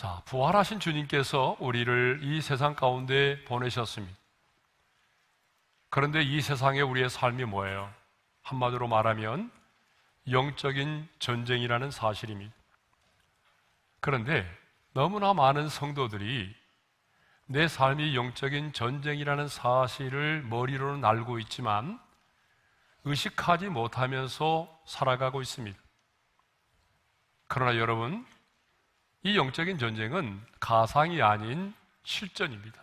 자, 부활하신 주님께서 우리를 이 세상 가운데 보내셨습니다. 그런데 이 세상에 우리의 삶이 뭐예요? 한마디로 말하면 영적인 전쟁이라는 사실입니다. 그런데 너무나 많은 성도들이 내 삶이 영적인 전쟁이라는 사실을 머리로는 알고 있지만 의식하지 못하면서 살아가고 있습니다. 그러나 여러분, 이 영적인 전쟁은 가상이 아닌 실전입니다.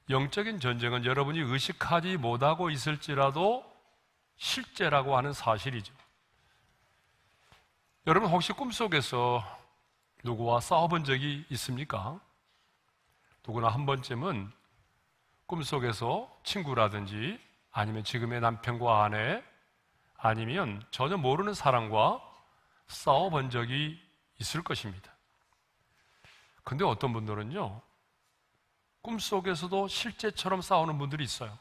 영적인 전쟁은 여러분이 의식하지 못하고 있을지라도 실제라고 하는 사실이죠. 여러분 혹시 꿈속에서 누구와 싸워본 적이 있습니까? 누구나 한 번쯤은 꿈속에서 친구라든지 아니면 지금의 남편과 아내 아니면 전혀 모르는 사람과 싸워본 적이 있을 것입니다. 근데 어떤 분들은요, 꿈속에서도 실제처럼 싸우는 분들이 있어요.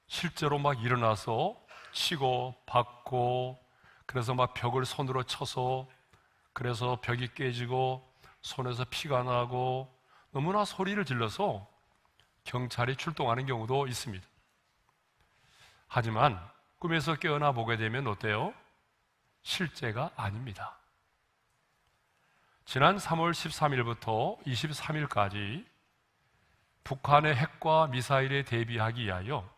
실제로 막 일어나서 치고 받고, 그래서 막 벽을 손으로 쳐서 그래서 벽이 깨지고 손에서 피가 나고 너무나 소리를 질러서 경찰이 출동하는 경우도 있습니다. 하지만 꿈에서 깨어나 보게 되면 어때요? 실제가 아닙니다. 지난 3월 13일부터 23일까지 북한의 핵과 미사일에 대비하기 위하여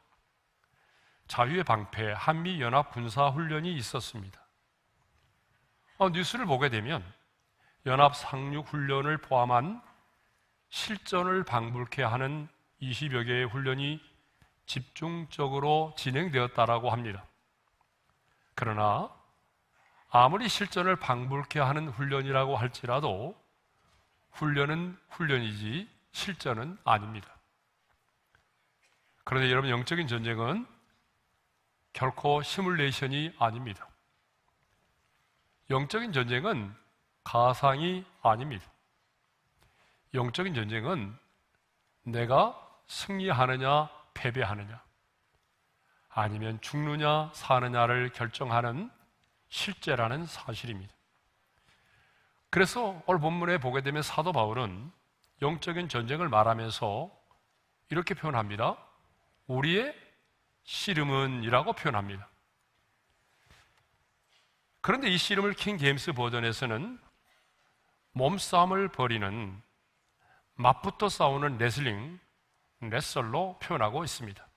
자유의 방패 한미연합군사훈련이 있었습니다. 뉴스를 보게 되면 연합상륙훈련을 포함한 실전을 방불케 하는 20여 개의 훈련이 집중적으로 진행되었다라고 합니다. 그러나 아무리 실전을 방불케 하는 훈련이라고 할지라도 훈련은 훈련이지 실전은 아닙니다. 그런데 여러분, 영적인 전쟁은 결코 시뮬레이션이 아닙니다. 영적인 전쟁은 가상이 아닙니다. 영적인 전쟁은 내가 승리하느냐 패배하느냐 아니면 죽느냐 사느냐를 결정하는 실제라는 사실입니다. 그래서 오늘 본문에 보게 되면 사도 바울은 영적인 전쟁을 말하면서 이렇게 표현합니다. 우리의 씨름은 이라고 표현합니다. 그런데 이 씨름을 킹 제임스 버전에서는 몸싸움을 벌이는 맞붙어 싸우는 레슬링, 레슬로 표현하고 있습니다.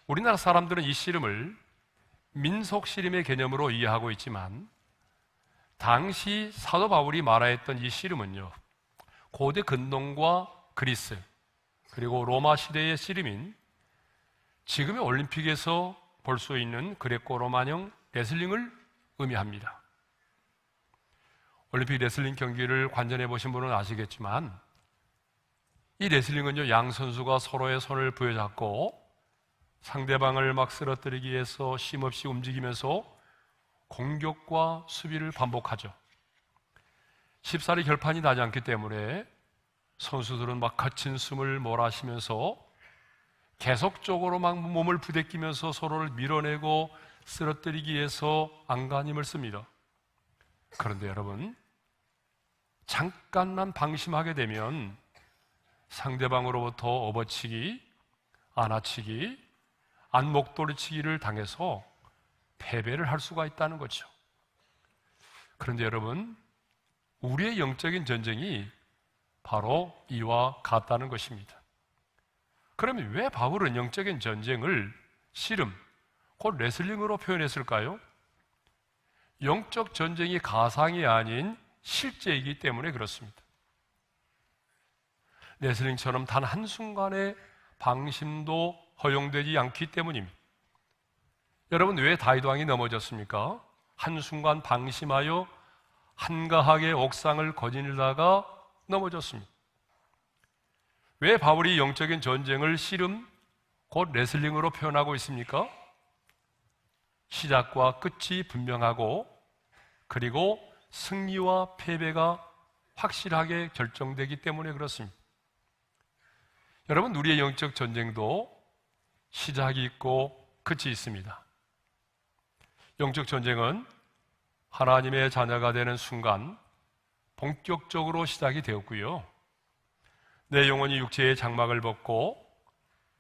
우리나라 사람들은 이 씨름을 민속 씨름의 개념으로 이해하고 있지만 당시 사도 바울이 말하였던 이 씨름은요, 고대 근동과 그리스 그리고 로마 시대의 씨름인 지금의 올림픽에서 볼 수 있는 그레코 로마형 레슬링을 의미합니다. 올림픽 레슬링 경기를 관전해 보신 분은 아시겠지만 이 레슬링은요, 양 선수가 서로의 손을 부여잡고 상대방을 막 쓰러뜨리기 위해서 쉼없이 움직이면서 공격과 수비를 반복하죠. 쉽사리 결판이 나지 않기 때문에 선수들은 막 거친 숨을 몰아쉬면서 계속적으로 막 몸을 부대끼면서 서로를 밀어내고 쓰러뜨리기 위해서 안간힘을 씁니다. 그런데 여러분, 잠깐만 방심하게 되면 상대방으로부터 업어치기, 안아치기, 안목돌이치기를 당해서 패배를 할 수가 있다는 거죠. 그런데 여러분, 우리의 영적인 전쟁이 바로 이와 같다는 것입니다. 그러면 왜 바울은 영적인 전쟁을 씨름, 곧 레슬링으로 표현했을까요? 영적 전쟁이 가상이 아닌 실제이기 때문에 그렇습니다. 레슬링처럼 단 한순간의 방심도 허용되지 않기 때문입니다. 여러분, 왜 다윗 왕이 넘어졌습니까? 한순간 방심하여 한가하게 옥상을 거닐다가 넘어졌습니다. 왜 바울이 영적인 전쟁을 씨름, 곧 레슬링으로 표현하고 있습니까? 시작과 끝이 분명하고 그리고 승리와 패배가 확실하게 결정되기 때문에 그렇습니다. 여러분, 우리의 영적 전쟁도 시작이 있고 끝이 있습니다. 영적 전쟁은 하나님의 자녀가 되는 순간 본격적으로 시작이 되었고요. 내 영혼이 육체의 장막을 벗고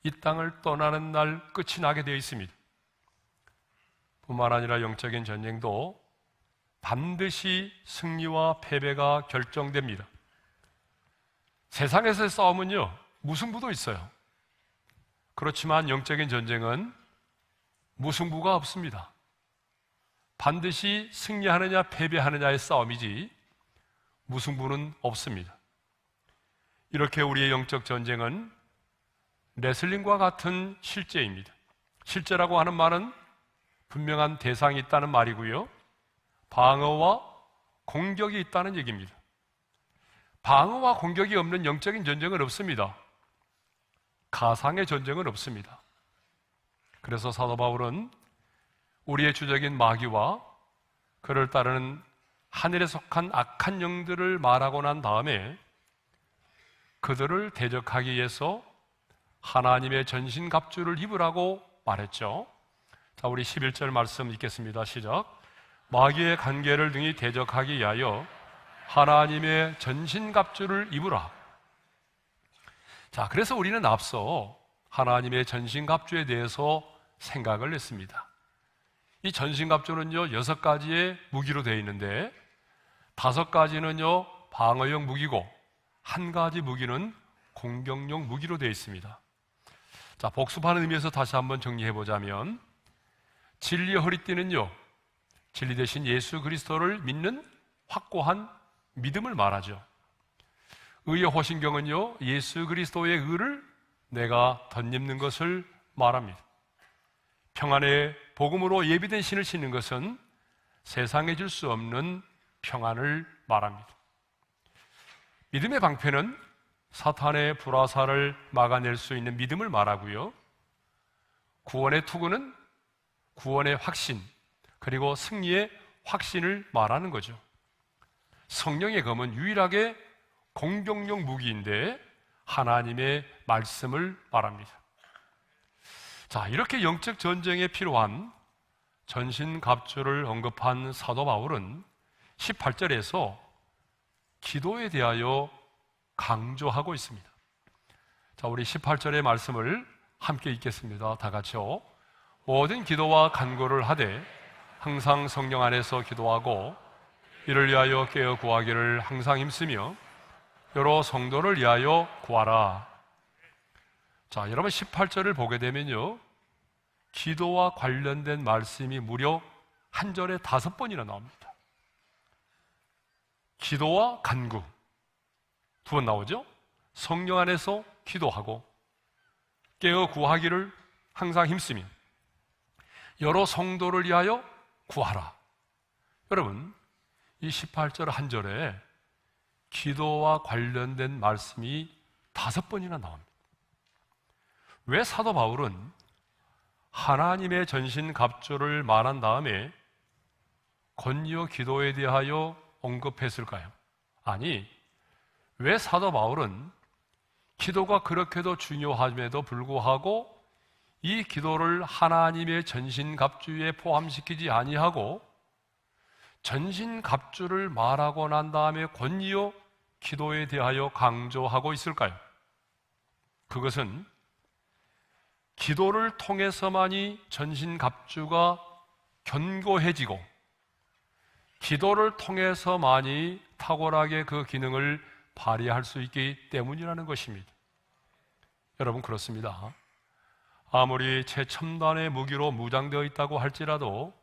이 땅을 떠나는 날 끝이 나게 되어 있습니다. 뿐만 아니라 영적인 전쟁도 반드시 승리와 패배가 결정됩니다. 세상에서의 싸움은요, 무승부도 있어요. 그렇지만 영적인 전쟁은 무승부가 없습니다. 반드시 승리하느냐 패배하느냐의 싸움이지 무승부는 없습니다. 이렇게 우리의 영적 전쟁은 레슬링과 같은 실제입니다. 실제라고 하는 말은 분명한 대상이 있다는 말이고요, 방어와 공격이 있다는 얘기입니다. 방어와 공격이 없는 영적인 전쟁은 없습니다. 가상의 전쟁은 없습니다. 그래서 사도 바울은 우리의 주적인 마귀와 그를 따르는 하늘에 속한 악한 영들을 말하고 난 다음에 그들을 대적하기 위해서 하나님의 전신갑주를 입으라고 말했죠. 자, 우리 11절 말씀 읽겠습니다. 시작. 마귀의 관계를 등이 대적하기 위하여 하나님의 전신갑주를 입으라. 자, 그래서 우리는 앞서 하나님의 전신갑주에 대해서 생각을 했습니다. 이 전신갑주는요, 6가지의 무기로 되어 있는데 5가지는요 방어용 무기고 1가지 무기는 공격용 무기로 되어 있습니다. 자, 복습하는 의미에서 다시 한번 정리해 보자면, 진리의 허리띠는요, 진리 대신 예수 그리스도를 믿는 확고한 믿음을 말하죠. 의의 호신경은요, 예수 그리스도의 의를 내가 덧입는 것을 말합니다. 평안의 복음으로 예비된 신을 신는 것은 세상에 줄 수 없는 평안을 말합니다. 믿음의 방패는 사탄의 불화살을 막아낼 수 있는 믿음을 말하고요, 구원의 투구는 구원의 확신, 그리고 승리의 확신을 말하는 거죠. 성령의 검은 유일하게 공격용 무기인데 하나님의 말씀을 말합니다. 자, 이렇게 영적 전쟁에 필요한 전신갑주를 언급한 사도 바울은 18절에서 기도에 대하여 강조하고 있습니다. 자, 우리 18절의 말씀을 함께 읽겠습니다. 다 같이요. 모든 기도와 간구를 하되 항상 성령 안에서 기도하고 이를 위하여 깨어 구하기를 항상 힘쓰며 여러 성도를 위하여 구하라. 자, 여러분 18절을 보게 되면요, 기도와 관련된 말씀이 무려 한 절에 5번이나 나옵니다. 기도와 간구 2번 나오죠. 성령 안에서 기도하고 깨어 구하기를 항상 힘쓰며 여러 성도를 위하여 구하라. 여러분, 이 18절 한 절에 기도와 관련된 말씀이 5번이나 나옵니다. 왜 사도 바울은 하나님의 전신갑주를 말한 다음에 건요 기도에 대하여 언급했을까요? 아니, 왜 사도 바울은 기도가 그렇게도 중요함에도 불구하고 이 기도를 하나님의 전신갑주에 포함시키지 아니하고 전신갑주를 말하고 난 다음에 권리요 기도에 대하여 강조하고 있을까요? 그것은 기도를 통해서만이 전신갑주가 견고해지고 기도를 통해서만이 탁월하게 그 기능을 발휘할 수 있기 때문이라는 것입니다. 여러분, 그렇습니다. 아무리 최첨단의 무기로 무장되어 있다고 할지라도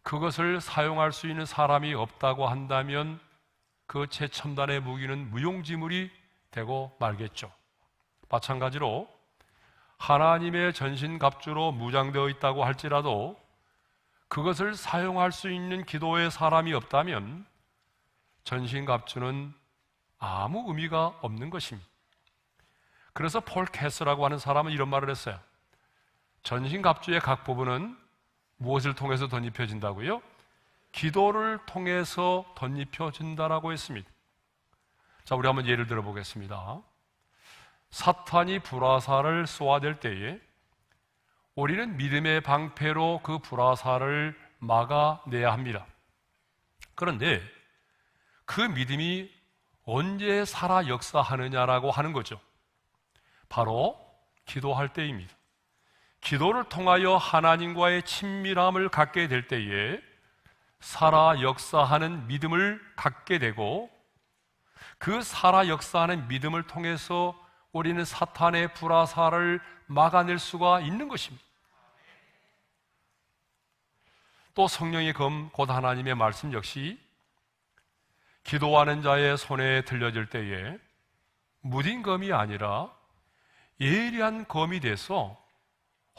그것을 사용할 수 있는 사람이 없다고 한다면 그 최첨단의 무기는 무용지물이 되고 말겠죠. 마찬가지로 하나님의 전신갑주로 무장되어 있다고 할지라도 그것을 사용할 수 있는 기도의 사람이 없다면 전신갑주는 아무 의미가 없는 것입니다. 그래서 폴 캐스라고 하는 사람은 이런 말을 했어요. 전신갑주의 각 부분은 무엇을 통해서 덧입혀진다고요? 기도를 통해서 덧입혀진다라고 했습니다. 자, 우리 한번 예를 들어 보겠습니다. 사탄이 불화살을 쏘아댈 때에 우리는 믿음의 방패로 그 불화살을 막아내야 합니다. 그런데 그 믿음이 언제 살아 역사하느냐라고 하는 거죠. 바로 기도할 때입니다. 기도를 통하여 하나님과의 친밀함을 갖게 될 때에 살아 역사하는 믿음을 갖게 되고, 그 살아 역사하는 믿음을 통해서 우리는 사탄의 불화살을 막아낼 수가 있는 것입니다. 또 성령의 검, 곧 하나님의 말씀 역시 기도하는 자의 손에 들려질 때에 무딘 검이 아니라 예리한 검이 돼서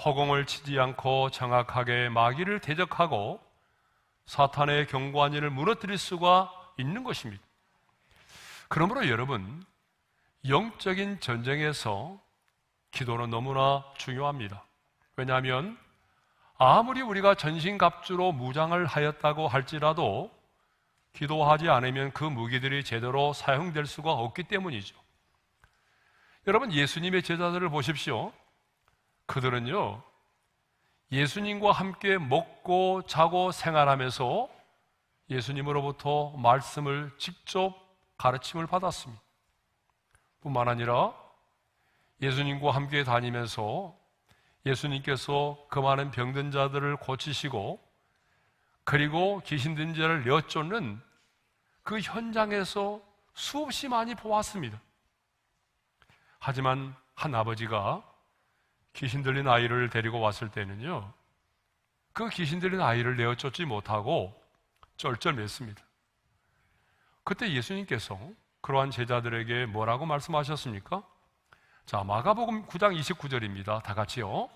허공을 치지 않고 정확하게 마귀를 대적하고 사탄의 경관인을 무너뜨릴 수가 있는 것입니다. 그러므로 여러분, 영적인 전쟁에서 기도는 너무나 중요합니다. 왜냐하면 아무리 우리가 전신갑주로 무장을 하였다고 할지라도 기도하지 않으면 그 무기들이 제대로 사용될 수가 없기 때문이죠. 여러분, 예수님의 제자들을 보십시오. 그들은요, 예수님과 함께 먹고 자고 생활하면서 예수님으로부터 말씀을 직접 가르침을 받았습니다. 뿐만 아니라 예수님과 함께 다니면서 예수님께서 그 많은 병든 자들을 고치시고, 그리고 귀신 든 자를 내어쫓는 그 현장에서 수없이 많이 보았습니다. 하지만 한 아버지가 귀신 들린 아이를 데리고 왔을 때는요, 그 귀신 들린 아이를 내어쫓지 못하고 쩔쩔맸습니다. 그때 예수님께서 그러한 제자들에게 뭐라고 말씀하셨습니까? 자, 마가복음 9장 29절입니다. 다 같이요.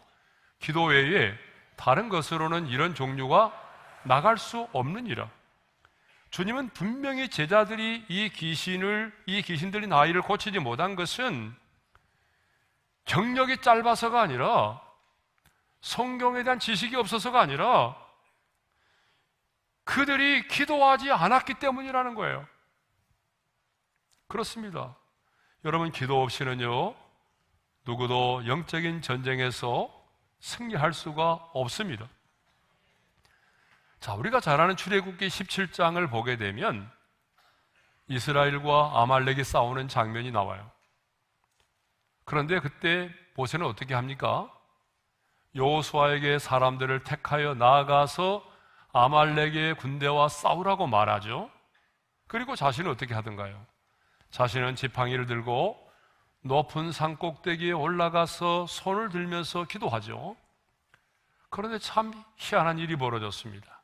기도 외에 다른 것으로는 이런 종류가 나갈 수 없느니라. 주님은 분명히 제자들이 이 귀신 들린 아이를 고치지 못한 것은 경력이 짧아서가 아니라, 성경에 대한 지식이 없어서가 아니라, 그들이 기도하지 않았기 때문이라는 거예요. 그렇습니다. 여러분, 기도 없이는요, 누구도 영적인 전쟁에서 승리할 수가 없습니다. 자, 우리가 잘 아는 출애굽기 17장을 보게 되면 이스라엘과 아말렉이 싸우는 장면이 나와요. 그런데 그때 모세는 어떻게 합니까? 여호수아에게 사람들을 택하여 나아가서 아말렉의 군대와 싸우라고 말하죠. 그리고 자신은 어떻게 하던가요? 자신은 지팡이를 들고 높은 산 꼭대기에 올라가서 손을 들면서 기도하죠. 그런데 참 희한한 일이 벌어졌습니다.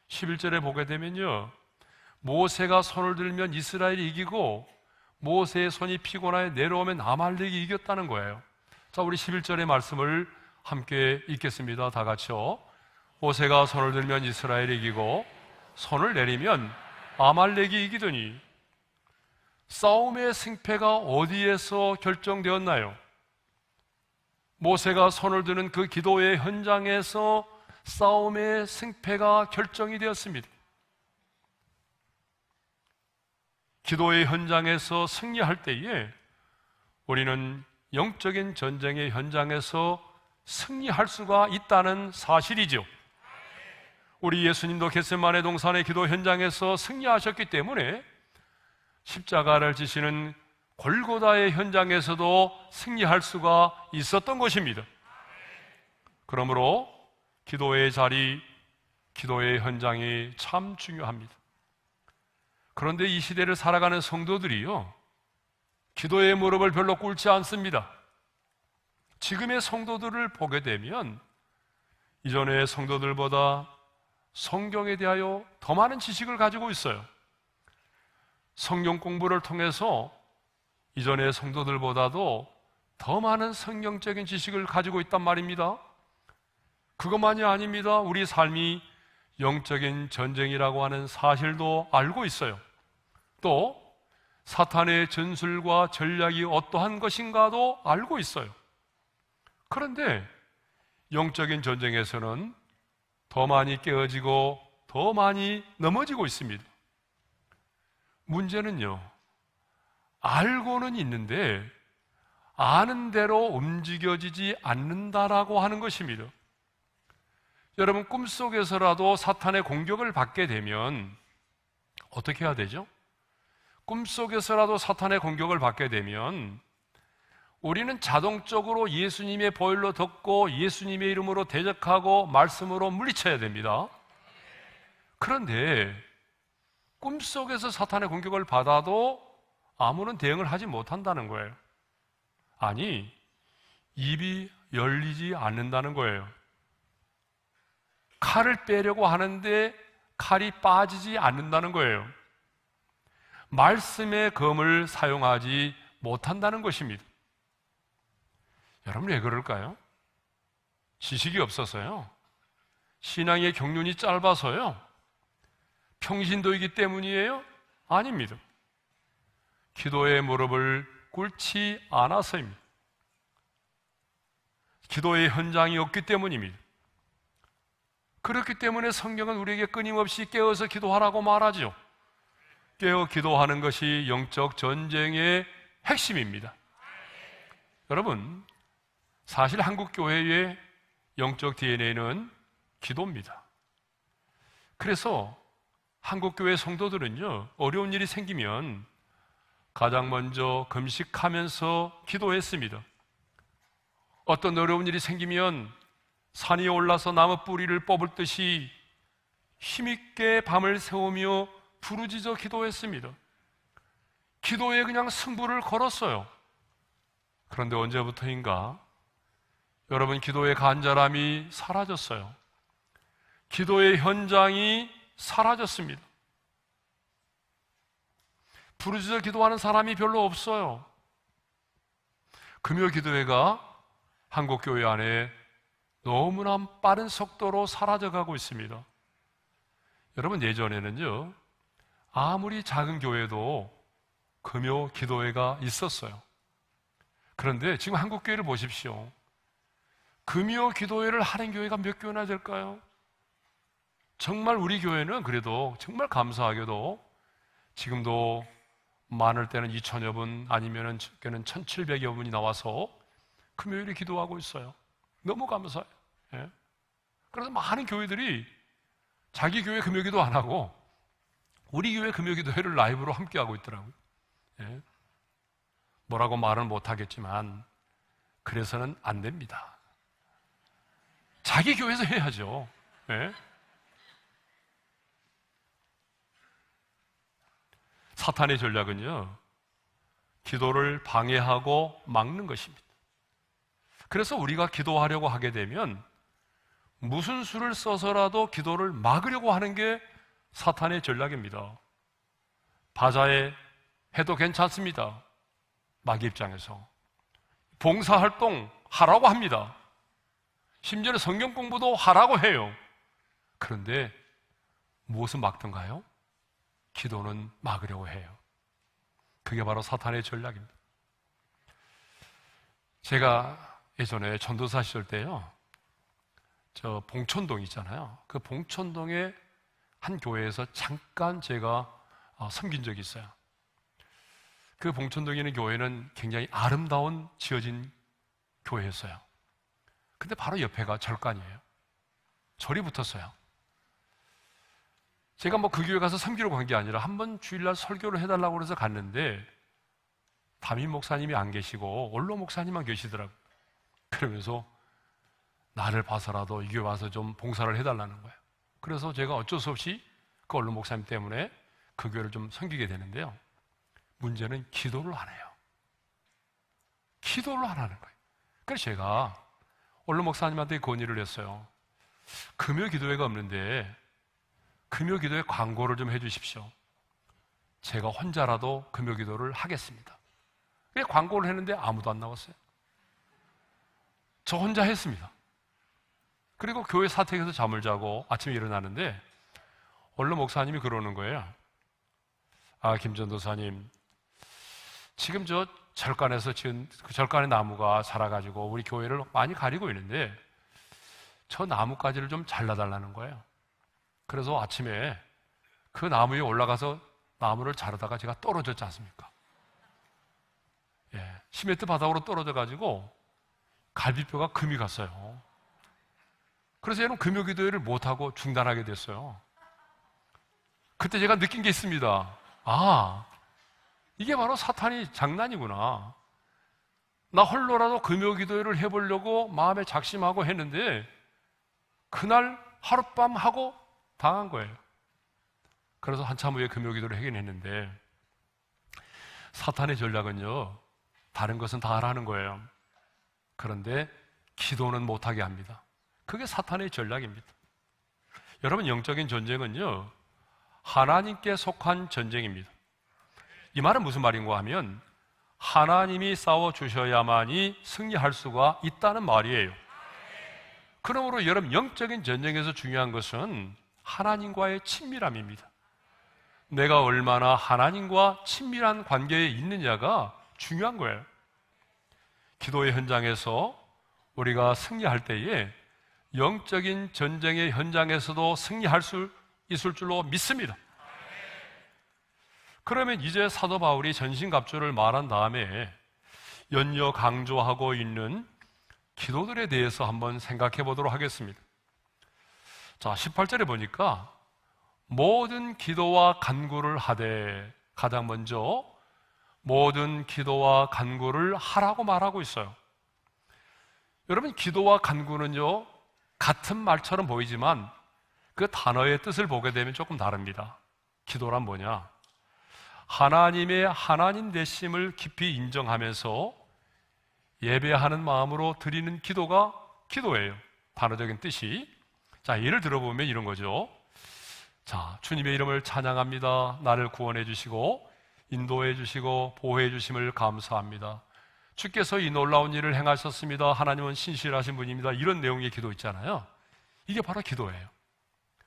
11절에 보게 되면요, 모세가 손을 들면 이스라엘이 이기고 모세의 손이 피곤하여 내려오면 아말렉이 이겼다는 거예요. 자, 우리 11절의 말씀을 함께 읽겠습니다. 다 같이요. 모세가 손을 들면 이스라엘이 이기고 손을 내리면 아말렉이 이기더니. 싸움의 승패가 어디에서 결정되었나요? 모세가 손을 드는 그 기도의 현장에서 싸움의 승패가 결정이 되었습니다. 기도의 현장에서 승리할 때에 우리는 영적인 전쟁의 현장에서 승리할 수가 있다는 사실이죠. 우리 예수님도 겟세마네 동산의 기도 현장에서 승리하셨기 때문에 십자가를 지시는 골고다의 현장에서도 승리할 수가 있었던 것입니다. 그러므로 기도의 자리, 기도의 현장이 참 중요합니다. 그런데 이 시대를 살아가는 성도들이요, 기도의 무릎을 별로 꿇지 않습니다. 지금의 성도들을 보게 되면 이전의 성도들보다 성경에 대하여 더 많은 지식을 가지고 있어요. 성경 공부를 통해서 이전의 성도들보다도 더 많은 성경적인 지식을 가지고 있단 말입니다. 그것만이 아닙니다. 우리 삶이 영적인 전쟁이라고 하는 사실도 알고 있어요. 또 사탄의 전술과 전략이 어떠한 것인가도 알고 있어요. 그런데 영적인 전쟁에서는 더 많이 깨어지고 더 많이 넘어지고 있습니다. 문제는요, 알고는 있는데 아는 대로 움직여지지 않는다라고 하는 것입니다. 여러분, 꿈속에서라도 사탄의 공격을 받게 되면 어떻게 해야 되죠? 꿈속에서라도 사탄의 공격을 받게 되면 우리는 자동적으로 예수님의 보혈로 덮고 예수님의 이름으로 대적하고 말씀으로 물리쳐야 됩니다. 그런데 꿈속에서 사탄의 공격을 받아도 아무런 대응을 하지 못한다는 거예요. 아니, 입이 열리지 않는다는 거예요. 칼을 빼려고 하는데 칼이 빠지지 않는다는 거예요. 말씀의 검을 사용하지 못한다는 것입니다. 여러분, 왜 그럴까요? 지식이 없어서요? 신앙의 경륜이 짧아서요? 평신도이기 때문이에요? 아닙니다. 기도의 무릎을 꿇지 않아서입니다. 기도의 현장이 없기 때문입니다. 그렇기 때문에 성경은 우리에게 끊임없이 깨어서 기도하라고 말하죠. 깨어 기도하는 것이 영적 전쟁의 핵심입니다. 여러분, 사실 한국 교회의 영적 DNA는 기도입니다. 그래서 한국 교회 성도들은요, 어려운 일이 생기면 가장 먼저 금식하면서 기도했습니다. 어떤 어려운 일이 생기면 산이 올라서 나무 뿌리를 뽑을 듯이 힘있게 밤을 새우며 부르짖어 기도했습니다. 기도에 그냥 승부를 걸었어요. 그런데 언제부터인가 여러분, 기도의 간절함이 사라졌어요. 기도의 현장이 사라졌습니다. 부르짖어 기도하는 사람이 별로 없어요. 금요 기도회가 한국 교회 안에 너무나 빠른 속도로 사라져가고 있습니다. 여러분, 예전에는요, 아무리 작은 교회도 금요 기도회가 있었어요. 그런데 지금 한국 교회를 보십시오. 금요 기도회를 하는 교회가 몇 교회나 될까요? 정말 우리 교회는 그래도 정말 감사하게도 지금도 많을 때는 2,000여 분, 아니면은 적게는 1,700여 분이 나와서 금요일에 기도하고 있어요. 너무 감사해요. 예? 그래서 많은 교회들이 자기 교회 금요기도 안 하고 우리 교회 금요기도회를 라이브로 함께하고 있더라고요. 예? 뭐라고 말은 못하겠지만 그래서는 안 됩니다. 자기 교회에서 해야죠. 예? 사탄의 전략은요, 기도를 방해하고 막는 것입니다. 그래서 우리가 기도하려고 하게 되면 무슨 수를 써서라도 기도를 막으려고 하는 게 사탄의 전략입니다. 바자회 해도 괜찮습니다. 마귀 입장에서. 봉사활동 하라고 합니다. 심지어는 성경 공부도 하라고 해요. 그런데 무엇을 막던가요? 기도는 막으려고 해요. 그게 바로 사탄의 전략입니다. 제가 예전에 전도사 시절 때요, 저 봉천동 있잖아요. 그 봉천동의 한 교회에서 잠깐 제가 섬긴 적이 있어요. 그 봉천동에 있는 교회는 굉장히 아름다운 지어진 교회였어요. 근데 바로 옆에가 절간이에요. 절이 붙었어요. 제가 뭐 그 교회 가서 섬기러 간 게 아니라 한번 주일날 설교를 해달라고 그래서 갔는데 담임 목사님이 안 계시고 원로 목사님만 계시더라고요. 그러면서 나를 봐서라도 이 교회 와서 좀 봉사를 해달라는 거예요. 그래서 제가 어쩔 수 없이 그 원로 목사님 때문에 그 교회를 좀 섬기게 되는데요. 문제는 기도를 안 해요. 기도를 안 하는 거예요. 그래서 제가 원로 목사님한테 건의를 했어요. 금요 기도회가 없는데 금요 기도회 광고를 좀 해주십시오. 제가 혼자라도 금요 기도를 하겠습니다. 광고를 했는데 아무도 안 나왔어요. 저 혼자 했습니다. 그리고 교회 사택에서 잠을 자고 아침에 일어나는데 원로 목사님이 그러는 거예요. 아, 김 전도사님, 지금 저 절간에서 지은 그 절간의 나무가 자라가지고 우리 교회를 많이 가리고 있는데 저 나뭇가지를 좀 잘라달라는 거예요. 그래서 아침에 그 나무 위에 올라가서 나무를 자르다가 제가 떨어졌지 않습니까? 예, 시멘트 바닥으로 떨어져가지고 갈비뼈가 금이 갔어요. 그래서 얘는 금요 기도회를 못하고 중단하게 됐어요. 그때 제가 느낀 게 있습니다. 아, 이게 바로 사탄이 장난이구나. 나 홀로라도 금요기도회를 해보려고 마음에 작심하고 했는데 그날 하룻밤 하고 당한 거예요. 그래서 한참 후에 금요기도를 하긴 했는데, 사탄의 전략은요, 다른 것은 다 하라는 거예요. 그런데 기도는 못하게 합니다. 그게 사탄의 전략입니다. 여러분, 영적인 전쟁은요, 하나님께 속한 전쟁입니다. 이 말은 무슨 말인가 하면 하나님이 싸워주셔야만이 승리할 수가 있다는 말이에요. 그러므로 여러분, 영적인 전쟁에서 중요한 것은 하나님과의 친밀함입니다. 내가 얼마나 하나님과 친밀한 관계에 있느냐가 중요한 거예요. 기도의 현장에서 우리가 승리할 때에 영적인 전쟁의 현장에서도 승리할 수 있을 줄로 믿습니다. 그러면 이제 사도 바울이 전신갑주를 말한 다음에 연이어 강조하고 있는 기도들에 대해서 한번 생각해 보도록 하겠습니다. 자, 18절에 보니까 모든 기도와 간구를 하되, 가장 먼저 모든 기도와 간구를 하라고 말하고 있어요. 여러분, 기도와 간구는요, 같은 말처럼 보이지만 그 단어의 뜻을 보게 되면 조금 다릅니다. 기도란 뭐냐? 하나님의 하나님 되심을 깊이 인정하면서 예배하는 마음으로 드리는 기도가 기도예요. 단어적인 뜻이. 자, 예를 들어보면 이런 거죠. 자, 주님의 이름을 찬양합니다. 나를 구원해 주시고 인도해 주시고 보호해 주심을 감사합니다. 주께서 이 놀라운 일을 행하셨습니다. 하나님은 신실하신 분입니다. 이런 내용의 기도 있잖아요. 이게 바로 기도예요.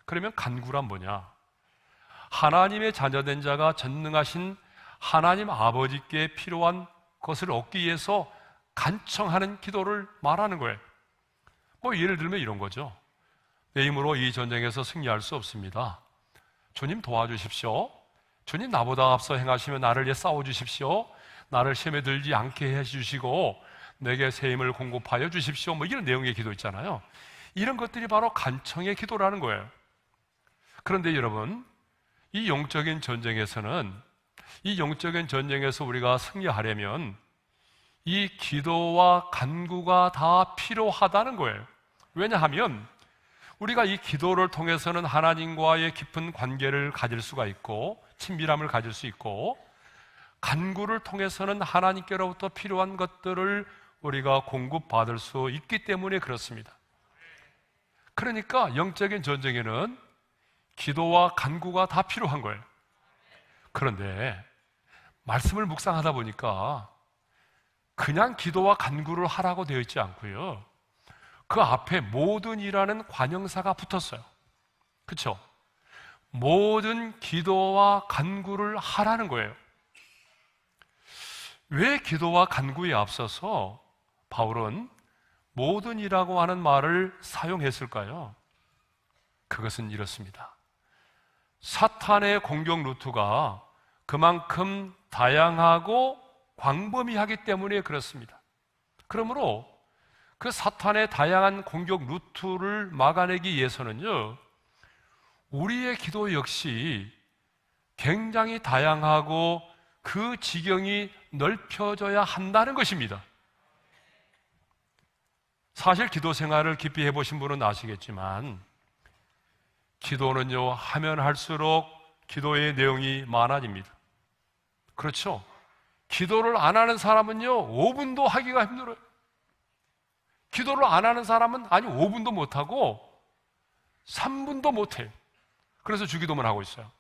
그러면 간구란 뭐냐? 하나님의 자녀된 자가 전능하신 하나님 아버지께 필요한 것을 얻기 위해서 간청하는 기도를 말하는 거예요. 뭐 예를 들면 이런 거죠. 내 힘으로 이 전쟁에서 승리할 수 없습니다. 주님 도와주십시오. 주님 나보다 앞서 행하시며 나를 위해 싸워주십시오. 나를 시험에 들지 않게 해주시고 내게 새 힘을 공급하여 주십시오. 뭐 이런 내용의 기도 있잖아요. 이런 것들이 바로 간청의 기도라는 거예요. 그런데 여러분, 이 영적인 전쟁에서는, 이 영적인 전쟁에서 우리가 승리하려면 이 기도와 간구가 다 필요하다는 거예요. 왜냐하면 우리가 이 기도를 통해서는 하나님과의 깊은 관계를 가질 수가 있고 친밀함을 가질 수 있고, 간구를 통해서는 하나님께로부터 필요한 것들을 우리가 공급받을 수 있기 때문에 그렇습니다. 그러니까 영적인 전쟁에는 기도와 간구가 다 필요한 거예요. 그런데 말씀을 묵상하다 보니까 그냥 기도와 간구를 하라고 되어 있지 않고요, 그 앞에 모든이라는 관형사가 붙었어요. 그렇죠? 모든 기도와 간구를 하라는 거예요. 왜 기도와 간구에 앞서서 바울은 모든이라고 하는 말을 사용했을까요? 그것은 이렇습니다. 사탄의 공격 루트가 그만큼 다양하고 광범위하기 때문에 그렇습니다. 그러므로 그 사탄의 다양한 공격 루트를 막아내기 위해서는요, 우리의 기도 역시 굉장히 다양하고 그 지경이 넓혀져야 한다는 것입니다. 사실 기도 생활을 깊이 해보신 분은 아시겠지만 기도는요, 하면 할수록 기도의 내용이 많아집니다. 그렇죠? 기도를 안 하는 사람은요, 5분도 하기가 힘들어요. 기도를 안 하는 사람은 5분도 못하고 3분도 못해요. 그래서 주기도만 하고 있어요.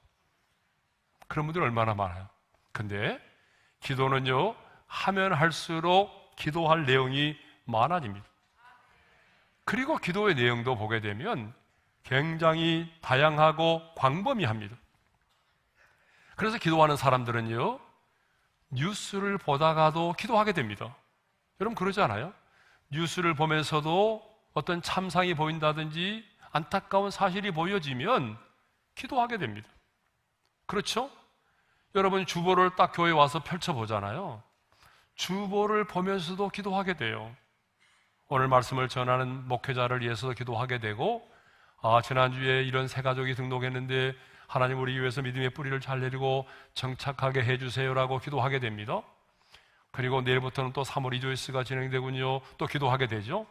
그런 분들이 얼마나 많아요. 근데 기도는요, 하면 할수록 기도할 내용이 많아집니다. 그리고 기도의 내용도 보게 되면 굉장히 다양하고 광범위합니다. 그래서 기도하는 사람들은요, 뉴스를 보다가도 기도하게 됩니다. 여러분 그러지 않아요? 뉴스를 보면서도 어떤 참상이 보인다든지 안타까운 사실이 보여지면 기도하게 됩니다. 그렇죠? 여러분 주보를 딱 교회에 와서 펼쳐보잖아요. 주보를 보면서도 기도하게 돼요. 오늘 말씀을 전하는 목회자를 위해서 기도하게 되고, 지난주에 이런 새 가족이 등록했는데 하나님 우리 위해서 믿음의 뿌리를 잘 내리고 정착하게 해주세요라고 기도하게 됩니다. 그리고 내일부터는 또 3월 리조이스가 진행되군요. 또 기도하게 되죠.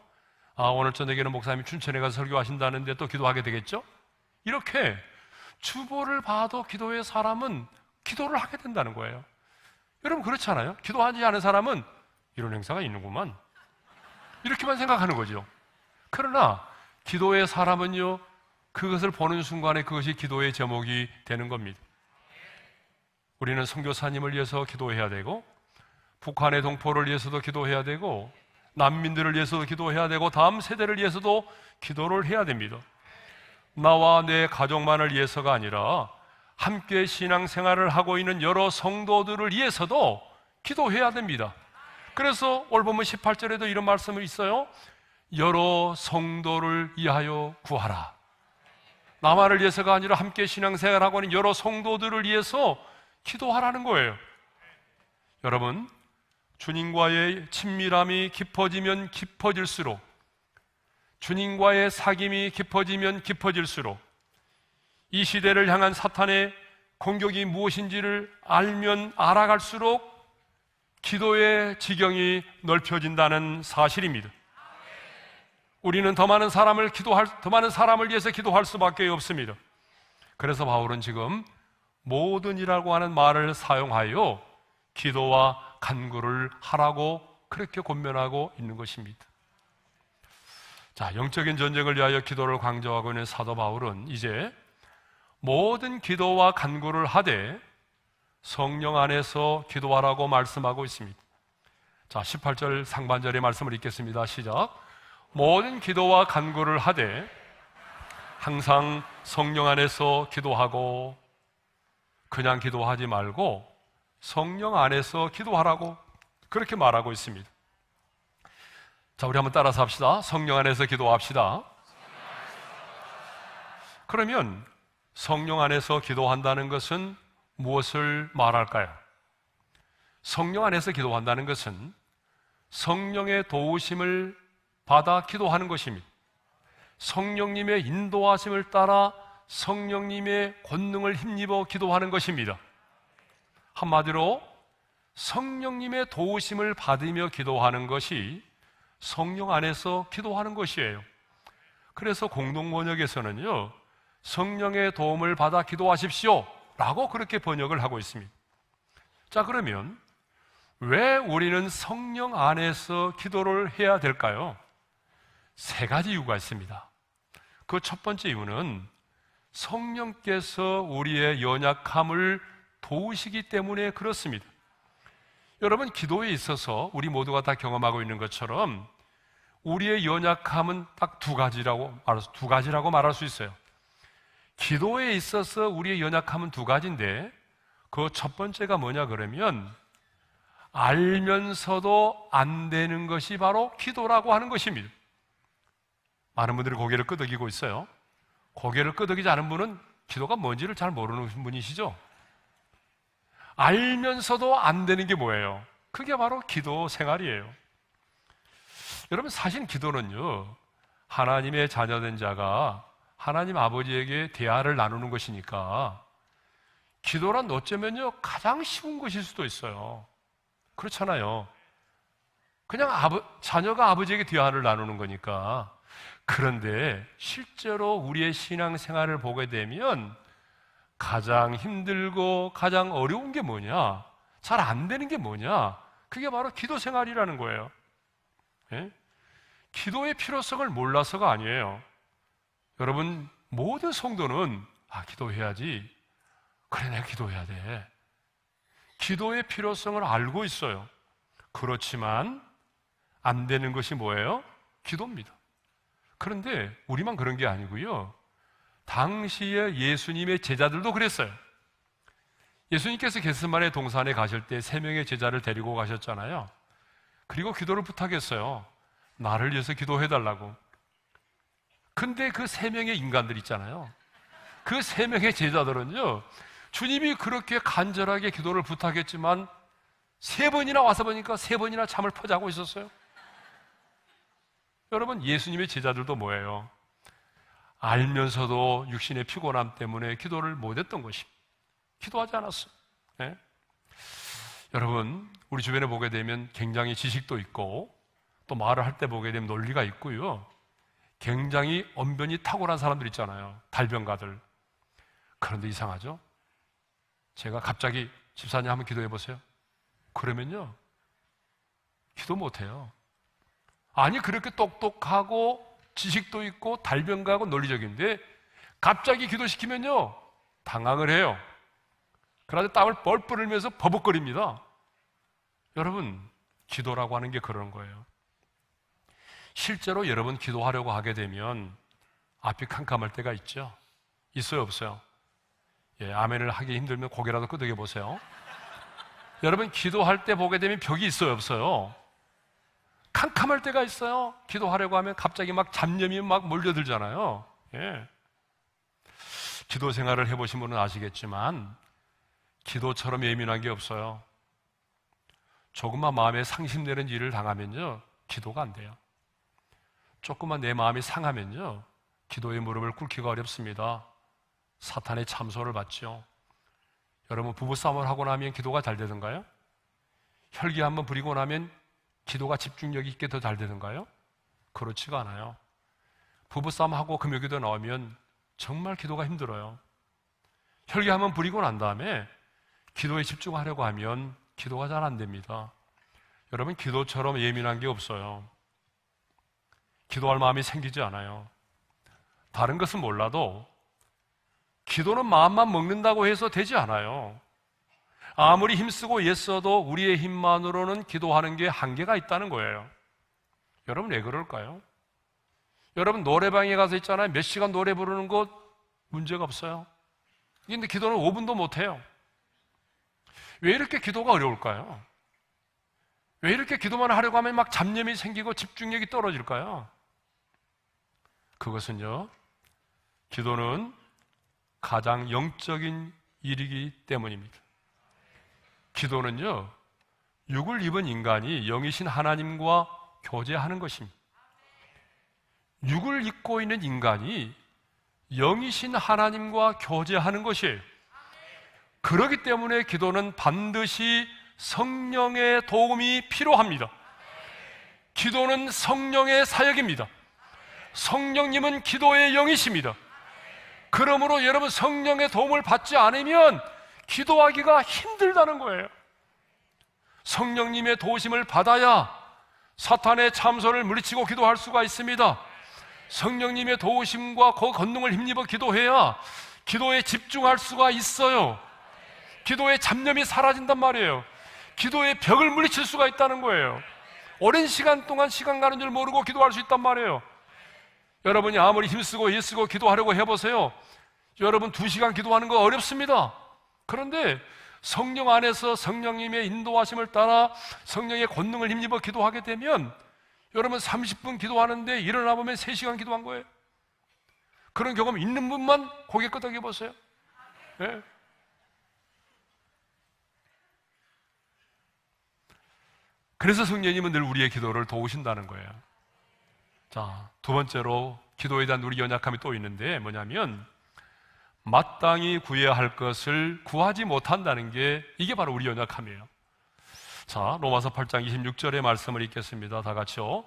오늘 저녁에는 목사님이 춘천에 가서 설교하신다는데 또 기도하게 되겠죠. 이렇게 주보를 봐도 기도의 사람은 기도를 하게 된다는 거예요. 여러분 그렇지 않아요? 기도하지 않은 사람은 이런 행사가 있는구만, 이렇게만 생각하는 거죠. 그러나 기도의 사람은요, 그것을 보는 순간에 그것이 기도의 제목이 되는 겁니다. 우리는 선교사님을 위해서 기도해야 되고, 북한의 동포를 위해서도 기도해야 되고, 난민들을 위해서도 기도해야 되고, 다음 세대를 위해서도 기도를 해야 됩니다. 나와 내 가족만을 위해서가 아니라 함께 신앙생활을 하고 있는 여러 성도들을 위해서도 기도해야 됩니다. 그래서 오늘 보면 18절에도 이런 말씀이 있어요. 여러 성도를 위하여 구하라. 나만을 위해서가 아니라 함께 신앙생활하고 있는 여러 성도들을 위해서 기도하라는 거예요. 여러분, 주님과의 친밀함이 깊어지면 깊어질수록, 주님과의 사귐이 깊어지면 깊어질수록 이 시대를 향한 사탄의 공격이 무엇인지를 알면 알아갈수록 기도의 지경이 넓혀진다는 사실입니다. 우리는 더 많은 사람을 위해서 기도할 수밖에 없습니다. 그래서 바울은 지금 모든 이라고 하는 말을 사용하여 기도와 간구를 하라고 그렇게 권면하고 있는 것입니다. 자, 영적인 전쟁을 위하여 기도를 강조하고 있는 사도 바울은 이제 모든 기도와 간구를 하되 성령 안에서 기도하라고 말씀하고 있습니다. 자, 18절 상반절의 말씀을 읽겠습니다. 시작. 모든 기도와 간구를 하되 항상 성령 안에서 기도하고, 그냥 기도하지 말고 성령 안에서 기도하라고 그렇게 말하고 있습니다. 자, 우리 한번 따라서 합시다. 성령 안에서 기도합시다. 그러면 성령 안에서 기도한다는 것은 무엇을 말할까요? 성령 안에서 기도한다는 것은 성령의 도우심을 받아 기도하는 것입니다. 성령님의 인도하심을 따라 성령님의 권능을 힘입어 기도하는 것입니다. 한마디로 성령님의 도우심을 받으며 기도하는 것이 성령 안에서 기도하는 것이에요. 그래서 공동번역에서는요, 성령의 도움을 받아 기도하십시오 라고 그렇게 번역을 하고 있습니다. 자, 그러면 왜 우리는 성령 안에서 기도를 해야 될까요? 세 가지 이유가 있습니다. 그 첫 번째 이유는 성령께서 우리의 연약함을 도우시기 때문에 그렇습니다. 여러분, 기도에 있어서 우리 모두가 다 경험하고 있는 것처럼 우리의 연약함은 딱 두 가지라고 말할 수 있어요. 기도에 있어서 우리의 연약함은 두 가지인데, 그 첫 번째가 뭐냐 그러면 알면서도 안 되는 것이 바로 기도라고 하는 것입니다. 많은 분들이 고개를 끄덕이고 있어요. 고개를 끄덕이지 않은 분은 기도가 뭔지를 잘 모르는 분이시죠? 알면서도 안 되는 게 뭐예요? 그게 바로 기도 생활이에요. 여러분, 사실 기도는요, 하나님의 자녀된 자가 하나님 아버지에게 대화를 나누는 것이니까 기도란 어쩌면요 가장 쉬운 것일 수도 있어요. 그렇잖아요. 그냥 자녀가 아버지에게 대화를 나누는 거니까. 그런데 실제로 우리의 신앙생활을 보게 되면 가장 힘들고 가장 어려운 게 뭐냐, 잘 안 되는 게 뭐냐, 그게 바로 기도 생활이라는 거예요. 예? 기도의 필요성을 몰라서가 아니에요. 여러분, 모든 성도는 기도해야지, 그래 내가 기도해야 돼, 기도의 필요성을 알고 있어요. 그렇지만 안 되는 것이 뭐예요? 기도입니다. 그런데 우리만 그런 게 아니고요, 당시에 예수님의 제자들도 그랬어요. 예수님께서 겟세마네 동산에 가실 때 3명의 제자를 데리고 가셨잖아요. 그리고 기도를 부탁했어요. 나를 위해서 기도해달라고. 근데 그 3명의 인간들 있잖아요, 그 3명의 제자들은요, 주님이 그렇게 간절하게 기도를 부탁했지만 3번이나 와서 보니까 3번이나 잠을 퍼자고 있었어요. 여러분, 예수님의 제자들도 뭐예요? 알면서도 육신의 피곤함 때문에 기도를 못했던 것입니다. 기도하지 않았어요. 네? 여러분, 우리 주변에 보게 되면 굉장히 지식도 있고 또 말을 할 때 보게 되면 논리가 있고요, 굉장히 언변이 탁월한 사람들 있잖아요. 달변가들. 그런데 이상하죠? 제가 갑자기 집사님 한번 기도해 보세요. 그러면요, 기도 못해요. 아니, 그렇게 똑똑하고 지식도 있고 달변가하고 논리적인데 갑자기 기도시키면요, 당황을 해요. 그러다 땀을 뻘뻘 흘리면서 버벅거립니다. 여러분, 기도라고 하는 게 그런 거예요. 실제로 여러분 기도하려고 하게 되면 앞이 캄캄할 때가 있죠? 있어요, 없어요? 예, 아멘을 하기 힘들면 고개라도 끄덕여 보세요. 여러분, 기도할 때 보게 되면 벽이 있어요, 없어요? 캄캄할 때가 있어요. 기도하려고 하면 갑자기 막 잡념이 막 몰려들잖아요. 예. 기도 생활을 해보신 분은 아시겠지만 기도처럼 예민한 게 없어요. 조금만 마음에 상심되는 일을 당하면요, 기도가 안 돼요. 조금만 내 마음이 상하면요, 기도의 무릎을 꿇기가 어렵습니다. 사탄의 참소를 받죠. 여러분, 부부싸움을 하고 나면 기도가 잘 되던가요? 혈기 한번 부리고 나면 기도가 집중력 있게 더 잘 되던가요? 그렇지가 않아요. 부부싸움하고 금요기도 나오면 정말 기도가 힘들어요. 혈기 한번 부리고 난 다음에 기도에 집중하려고 하면 기도가 잘 안 됩니다. 여러분, 기도처럼 예민한 게 없어요. 기도할 마음이 생기지 않아요. 다른 것은 몰라도 기도는 마음만 먹는다고 해서 되지 않아요. 아무리 힘쓰고 애써도 우리의 힘만으로는 기도하는 게 한계가 있다는 거예요. 여러분, 왜 그럴까요? 여러분, 노래방에 가서 있잖아요. 몇 시간 노래 부르는 것 문제가 없어요. 근데 기도는 5분도 못해요. 왜 이렇게 기도가 어려울까요? 왜 이렇게 기도만 하려고 하면 막 잡념이 생기고 집중력이 떨어질까요? 그것은요, 기도는 가장 영적인 일이기 때문입니다. 기도는요, 육을 입은 인간이 영이신 하나님과 교제하는 것입니다. 육을 입고 있는 인간이 영이신 하나님과 교제하는 것이에요. 그렇기 때문에 기도는 반드시 성령의 도움이 필요합니다. 기도는 성령의 사역입니다. 성령님은 기도의 영이십니다. 그러므로 여러분, 성령의 도움을 받지 않으면 기도하기가 힘들다는 거예요. 성령님의 도우심을 받아야 사탄의 참소를 물리치고 기도할 수가 있습니다. 성령님의 도우심과 그 권능을 힘입어 기도해야 기도에 집중할 수가 있어요. 기도의 잡념이 사라진단 말이에요. 기도의 벽을 물리칠 수가 있다는 거예요. 오랜 시간 동안 시간 가는 줄 모르고 기도할 수 있단 말이에요. 여러분이 아무리 힘쓰고 애쓰고 기도하려고 해보세요. 여러분 2시간 기도하는 거 어렵습니다. 그런데 성령 안에서 성령님의 인도하심을 따라 성령의 권능을 힘입어 기도하게 되면 여러분 30분 기도하는데 일어나 보면 3시간 기도한 거예요. 그런 경험 있는 분만 고개 끄덕여 보세요. 네? 그래서 성령님은 늘 우리의 기도를 도우신다는 거예요. 자, 2번째로 기도에 대한 우리 연약함이 또 있는데 뭐냐면 마땅히 구해야 할 것을 구하지 못한다는 게 이게 바로 우리 연약함이에요. 자, 로마서 8장 26절의 말씀을 읽겠습니다. 다 같이요.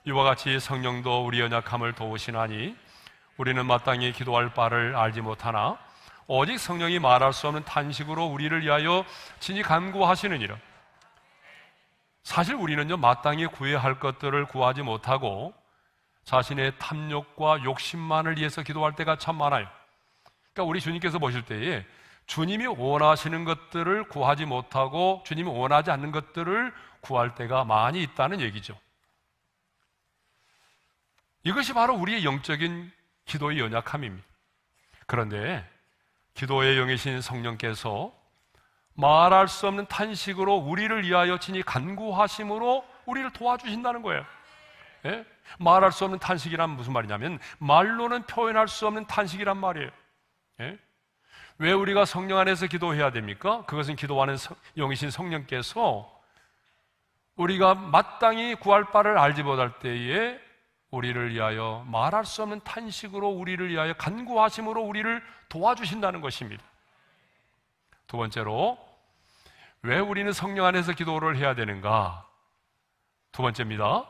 이와 같이 성령도 우리 연약함을 도우시나니 우리는 마땅히 기도할 바를 알지 못하나 오직 성령이 말할 수 없는 탄식으로 우리를 위하여 친히 간구하시느니라. 사실 우리는요, 마땅히 구해야 할 것들을 구하지 못하고 자신의 탐욕과 욕심만을 위해서 기도할 때가 참 많아요. 그러니까 우리 주님께서 보실 때에 주님이 원하시는 것들을 구하지 못하고 주님이 원하지 않는 것들을 구할 때가 많이 있다는 얘기죠. 이것이 바로 우리의 영적인 기도의 연약함입니다. 그런데 기도의 영이신 성령께서 말할 수 없는 탄식으로 우리를 위하여 친히 간구하심으로 우리를 도와주신다는 거예요. 예? 말할 수 없는 탄식이란 무슨 말이냐면 말로는 표현할 수 없는 탄식이란 말이에요. 예? 왜 우리가 성령 안에서 기도해야 됩니까? 그것은 기도하는 영이신 성령께서 우리가 마땅히 구할 바를 알지 못할 때에 우리를 위하여 말할 수 없는 탄식으로 우리를 위하여 간구하심으로 우리를 도와주신다는 것입니다. 두 번째로, 왜 우리는 성령 안에서 기도를 해야 되는가? 두 번째입니다.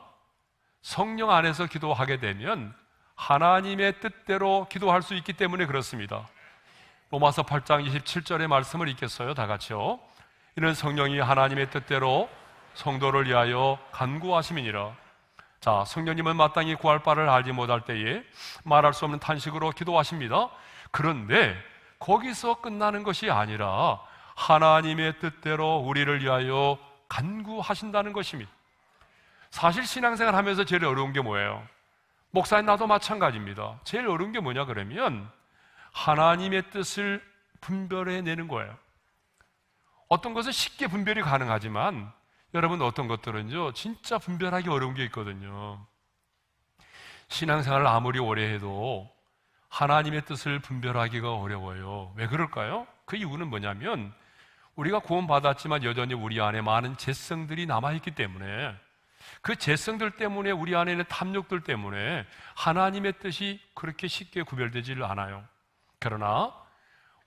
성령 안에서 기도하게 되면 하나님의 뜻대로 기도할 수 있기 때문에 그렇습니다. 로마서 8장 27절의 말씀을 읽겠어요. 다 같이요. 이는 성령이 하나님의 뜻대로 성도를 위하여 간구하심이니라. 자, 성령님은 마땅히 구할 바를 알지 못할 때에 말할 수 없는 탄식으로 기도하십니다. 그런데 거기서 끝나는 것이 아니라 하나님의 뜻대로 우리를 위하여 간구하신다는 것입니다. 사실 신앙생활 하면서 제일 어려운 게 뭐예요? 목사님, 나도 마찬가지입니다. 제일 어려운 게 뭐냐 그러면 하나님의 뜻을 분별해내는 거예요. 어떤 것은 쉽게 분별이 가능하지만 여러분, 어떤 것들은요 진짜 분별하기 어려운 게 있거든요. 신앙생활을 아무리 오래 해도 하나님의 뜻을 분별하기가 어려워요. 왜 그럴까요? 그 이유는 뭐냐면 우리가 구원받았지만 여전히 우리 안에 많은 죄성들이 남아있기 때문에, 그 죄성들 때문에, 우리 안에 있는 탐욕들 때문에 하나님의 뜻이 그렇게 쉽게 구별되지를 않아요. 그러나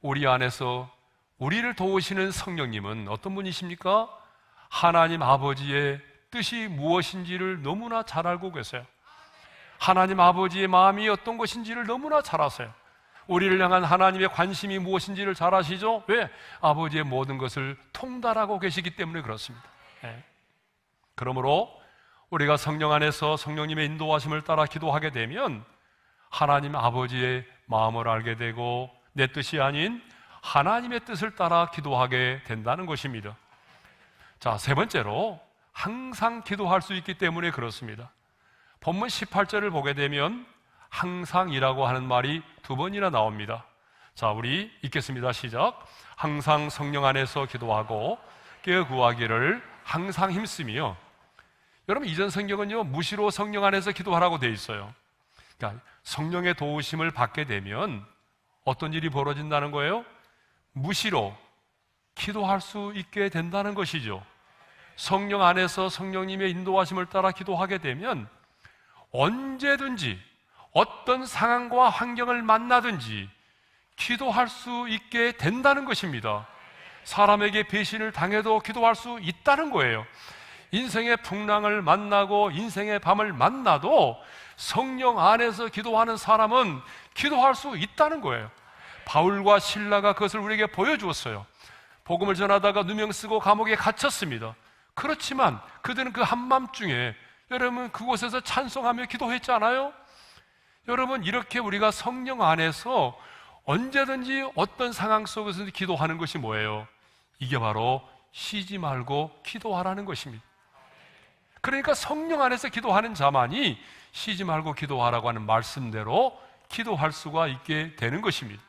우리 안에서 우리를 도우시는 성령님은 어떤 분이십니까? 하나님 아버지의 뜻이 무엇인지를 너무나 잘 알고 계세요. 하나님 아버지의 마음이 어떤 것인지를 너무나 잘 아세요. 우리를 향한 하나님의 관심이 무엇인지를 잘 아시죠? 왜? 아버지의 모든 것을 통달하고 계시기 때문에 그렇습니다. 그러므로 우리가 성령 안에서 성령님의 인도하심을 따라 기도하게 되면 하나님 아버지의 마음을 알게 되고 내 뜻이 아닌 하나님의 뜻을 따라 기도하게 된다는 것입니다. 자, 세 번째로 항상 기도할 수 있기 때문에 그렇습니다. 본문 18절을 보게 되면 항상이라고 하는 말이 두 번이나 나옵니다. 자, 우리 읽겠습니다. 시작. 항상 성령 안에서 기도하고 깨어 구하기를 항상 힘쓰며. 여러분, 이전 성경은요 무시로 성령 안에서 기도하라고 돼 있어요. 그러니까 성령의 도우심을 받게 되면 어떤 일이 벌어진다는 거예요? 무시로 기도할 수 있게 된다는 것이죠. 성령 안에서 성령님의 인도하심을 따라 기도하게 되면 언제든지 어떤 상황과 환경을 만나든지 기도할 수 있게 된다는 것입니다. 사람에게 배신을 당해도 기도할 수 있다는 거예요. 인생의 풍랑을 만나고 인생의 밤을 만나도 성령 안에서 기도하는 사람은 기도할 수 있다는 거예요. 바울과 실라가 그것을 우리에게 보여주었어요. 복음을 전하다가 누명 쓰고 감옥에 갇혔습니다. 그렇지만 그들은 그 한밤중에 여러분 그곳에서 찬송하며 기도했잖아요. 여러분, 이렇게 우리가 성령 안에서 언제든지 어떤 상황 속에서 기도하는 것이 뭐예요? 이게 바로 쉬지 말고 기도하라는 것입니다. 그러니까 성령 안에서 기도하는 자만이 쉬지 말고 기도하라고 하는 말씀대로 기도할 수가 있게 되는 것입니다.